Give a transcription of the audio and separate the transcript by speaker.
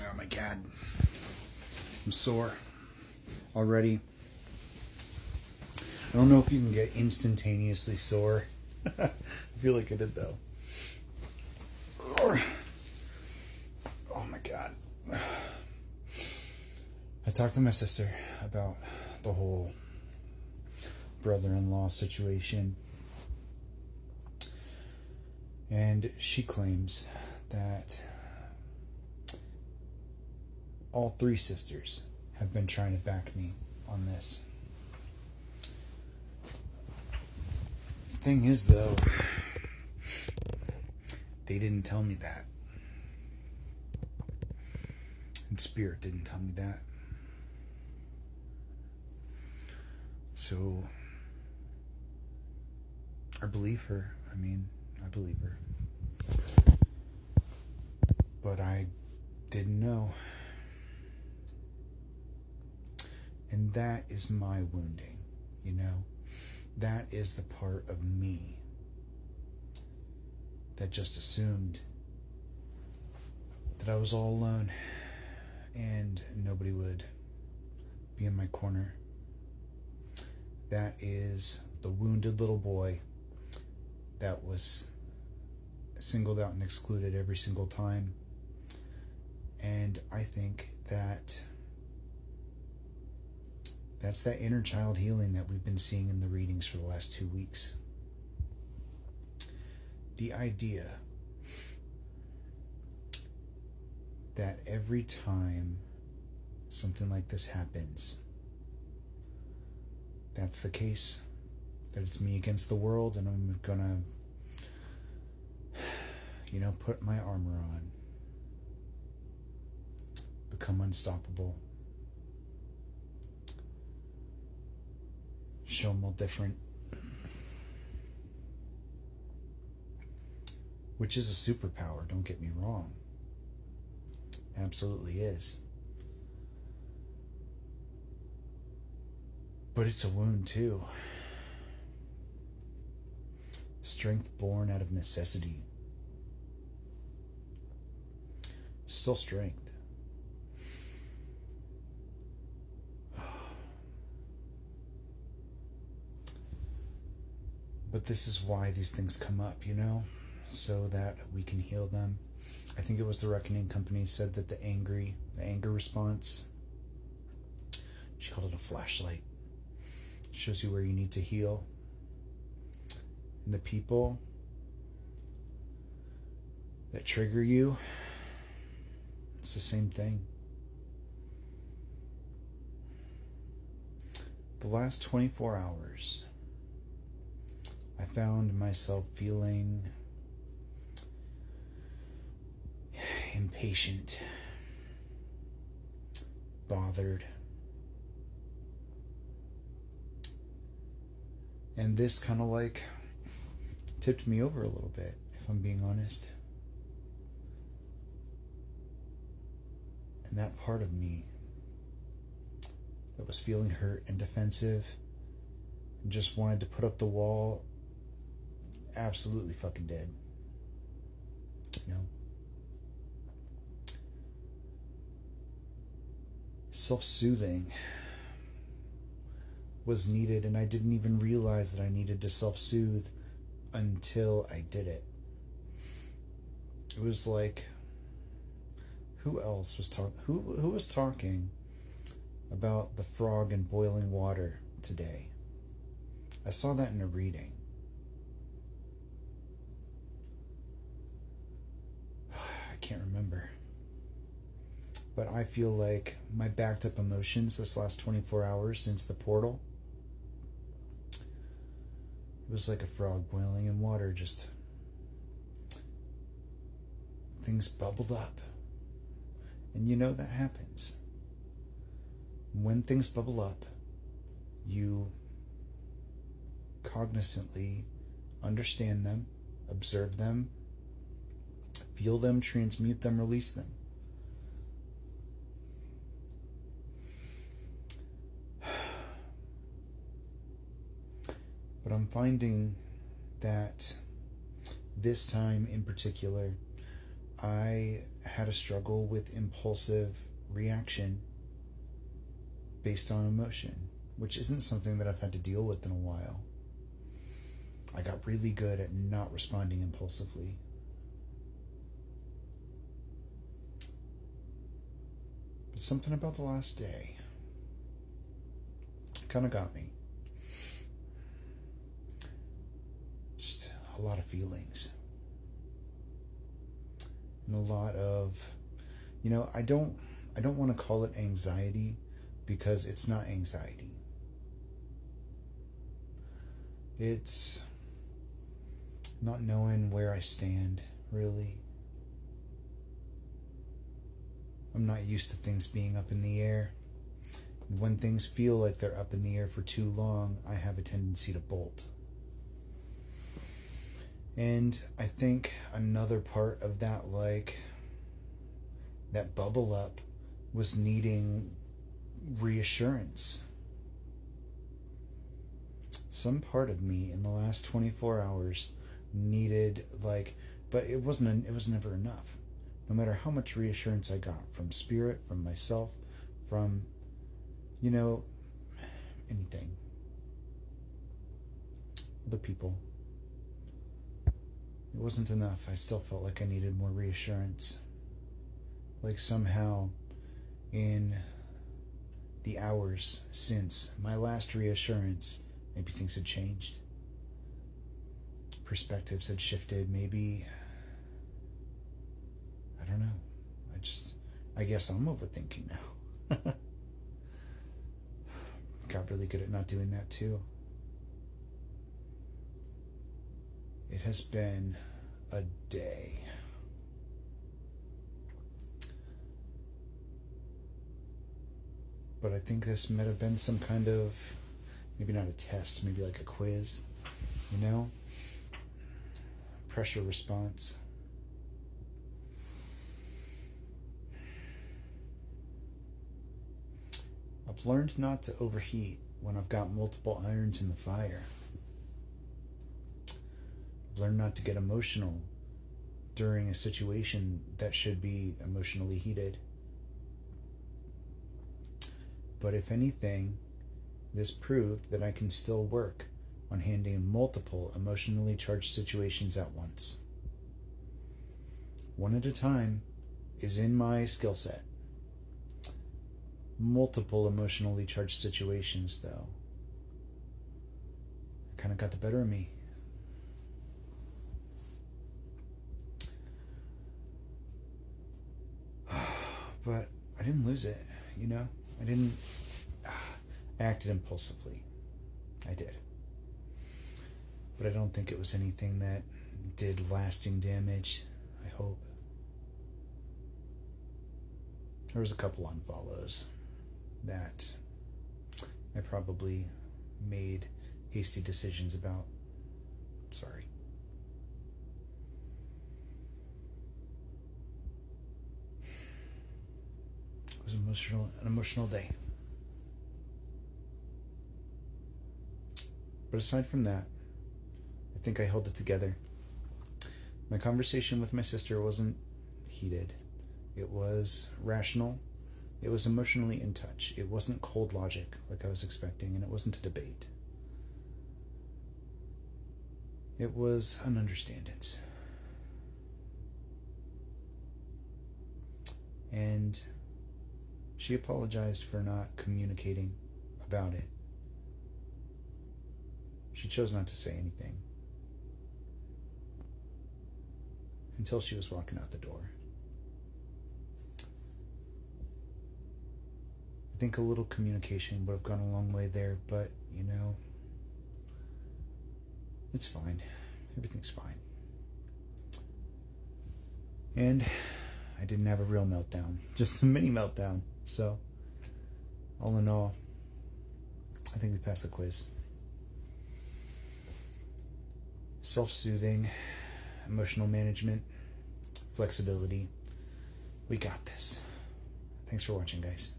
Speaker 1: Oh my god. I'm sore already. I don't know if you can get instantaneously sore. I feel like I did though. Oh my god. I talked to my sister about the whole brother-in-law situation. And she claims that all three sisters have been trying to back me on this. The thing is, though, they didn't tell me that. And Spirit didn't tell me that. So, I believe her. I believe her. But I didn't know. And that is my wounding, you know? That is the part of me that just assumed that I was all alone and nobody would be in my corner. That is the wounded little boy that was singled out and excluded every single time. And I think that that's that inner child healing that we've been seeing in the readings for the last 2 weeks. The idea that every time something like this happens, that's the case, that it's me against the world and I'm gonna, put my armor on, become unstoppable, show them all different, which is a superpower, don't get me wrong. Absolutely is. But it's a wound too. Strength born out of necessity. It's still strength. But this is why these things come up, so that we can heal them. I think it was the Reckoning Company said that the anger response, she called it a flashlight. It shows you where you need to heal. And the people that trigger you, it's the same thing. The last 24 hours, I found myself feeling impatient, bothered. And this kind of tipped me over a little bit, if I'm being honest. And that part of me that was feeling hurt and defensive and just wanted to put up the wall, absolutely fucking dead. Self-soothing was needed, and I didn't even realize that I needed to self-soothe until I did it. It was like, who else was talking? Who was talking about the frog in boiling water today? I saw that in a reading. I can't remember. But I feel like my backed up emotions this last 24 hours since the portal, it was like a frog boiling in water, just things bubbled up. And that happens. When things bubble up, you cognizantly understand them, observe them, feel them, transmute them, release them. But I'm finding that this time in particular, I had a struggle with impulsive reaction based on emotion, which isn't something that I've had to deal with in a while. I got really good at not responding impulsively. But something about the last day kind of got me. Just a lot of feelings. And a lot of, I don't want to call it anxiety because it's not anxiety. It's not knowing where I stand, really. I'm not used to things being up in the air. When things feel like they're up in the air for too long, I have a tendency to bolt. And I think another part of that, that bubble up, was needing reassurance. Some part of me in the last 24 hours needed, but it was never enough. No matter how much reassurance I got from spirit, from myself, from, anything. Other people. It wasn't enough. I still felt like I needed more reassurance. Like somehow in the hours since my last reassurance, maybe things had changed. Perspectives had shifted. Maybe, I don't know. I guess I'm overthinking now. Got really good at not doing that too. It has been a day. But I think this might have been some kind of, maybe not a test, maybe like a quiz, pressure response. I've learned not to overheat when I've got multiple irons in the fire. I've learned not to get emotional during a situation that should be emotionally heated. But if anything, this proved that I can still work on handling multiple emotionally charged situations at once. One at a time is in my skill set. Multiple emotionally charged situations, though, kind of got the better of me. But I didn't lose it, I didn't. I acted impulsively. I did. But I don't think it was anything that did lasting damage, I hope. There was a couple unfollows that I probably made hasty decisions about. Sorry. It was an emotional day. But aside from that, I think I held it together. My conversation with my sister wasn't heated. It was rational. It was emotionally in touch. It wasn't cold logic like I was expecting, and it wasn't a debate. It was an understanding. And she apologized for not communicating about it. She chose not to say anything until she was walking out the door. I think a little communication would have gone a long way there, but, it's fine. Everything's fine. And I didn't have a real meltdown, just a mini meltdown. So, all in all, I think we passed the quiz. Self-soothing, emotional management, flexibility. We got this. Thanks for watching, guys.